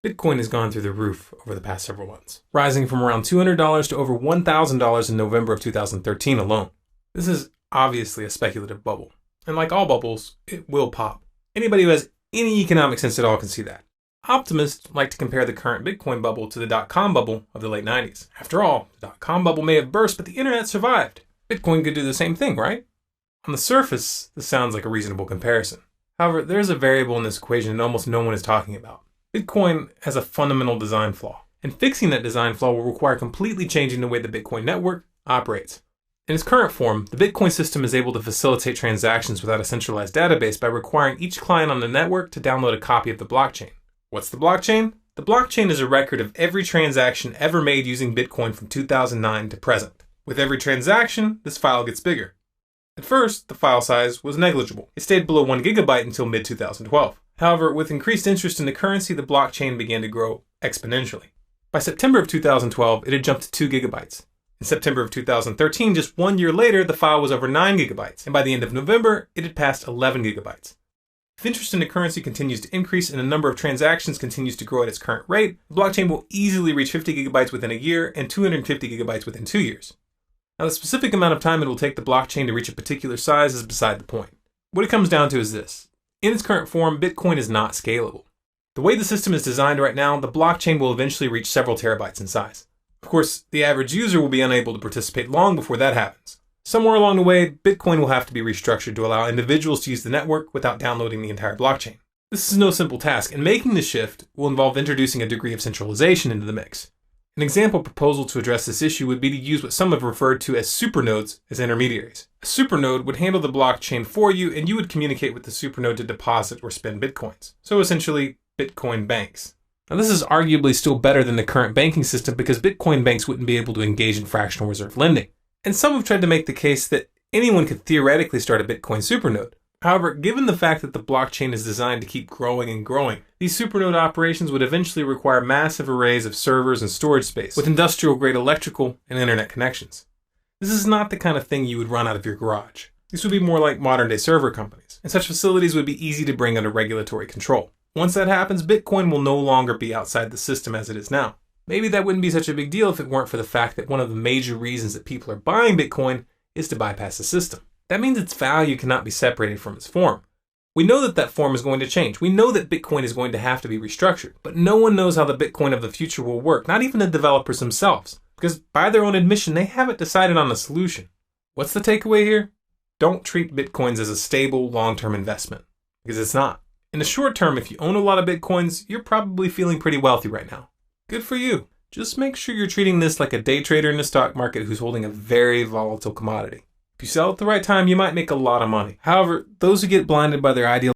Bitcoin has gone through the roof over the past several months, rising from around $200 to over $1,000 in November of 2013 alone. This is obviously a speculative bubble, and like all bubbles, it will pop. Anybody who has any economic sense at all can see that. Optimists like to compare the current Bitcoin bubble to the dot-com bubble of the late 90s. After all, the dot-com bubble may have burst, but the internet survived. Bitcoin could do the same thing, right? On the surface, this sounds like a reasonable comparison. However, there's a variable in this equation that almost no one is talking about. Bitcoin has a fundamental design flaw, and fixing that design flaw will require completely changing the way the Bitcoin network operates. In its current form, the Bitcoin system is able to facilitate transactions without a centralized database by requiring each client on the network to download a copy of the blockchain. What's the blockchain? The blockchain is a record of every transaction ever made using Bitcoin from 2009 to present. With every transaction, this file gets bigger. At first, the file size was negligible. It stayed below 1 gigabyte until mid-2012. However, with increased interest in the currency, the blockchain began to grow exponentially. By September of 2012, it had jumped to 2 gigabytes. In September of 2013, just 1 year later, the file was over 9 gigabytes, and by the end of November, it had passed 11 gigabytes. If interest in the currency continues to increase and the number of transactions continues to grow at its current rate, the blockchain will easily reach 50 gigabytes within a year and 250 gigabytes within 2 years. Now, the specific amount of time it will take the blockchain to reach a particular size is beside the point. What it comes down to is this. In its current form, Bitcoin is not scalable. The way the system is designed right now, the blockchain will eventually reach several terabytes in size. Of course, the average user will be unable to participate long before that happens. Somewhere along the way, Bitcoin will have to be restructured to allow individuals to use the network without downloading the entire blockchain. This is no simple task, and making the shift will involve introducing a degree of centralization into the mix. An example proposal to address this issue would be to use what some have referred to as supernodes as intermediaries. A supernode would handle the blockchain for you, and you would communicate with the supernode to deposit or spend bitcoins. So essentially, Bitcoin banks. Now, this is arguably still better than the current banking system because Bitcoin banks wouldn't be able to engage in fractional reserve lending. And some have tried to make the case that anyone could theoretically start a Bitcoin supernode. However, given the fact that the blockchain is designed to keep growing and growing, these supernode operations would eventually require massive arrays of servers and storage space with industrial-grade electrical and internet connections. This is not the kind of thing you would run out of your garage. This would be more like modern-day server companies, and such facilities would be easy to bring under regulatory control. Once that happens, Bitcoin will no longer be outside the system as it is now. Maybe that wouldn't be such a big deal if it weren't for the fact that one of the major reasons that people are buying Bitcoin is to bypass the system. That means its value cannot be separated from its form. We know that that form is going to change. We know that Bitcoin is going to have to be restructured, but no one knows how the Bitcoin of the future will work, not even the developers themselves, because by their own admission, they haven't decided on a solution. What's the takeaway here? Don't treat Bitcoins as a stable, long-term investment, because it's not. In the short term, if you own a lot of Bitcoins, you're probably feeling pretty wealthy right now. Good for you. Just make sure you're treating this like a day trader in the stock market who's holding a very volatile commodity. If you sell at the right time, you might make a lot of money. However, those who get blinded by their ideal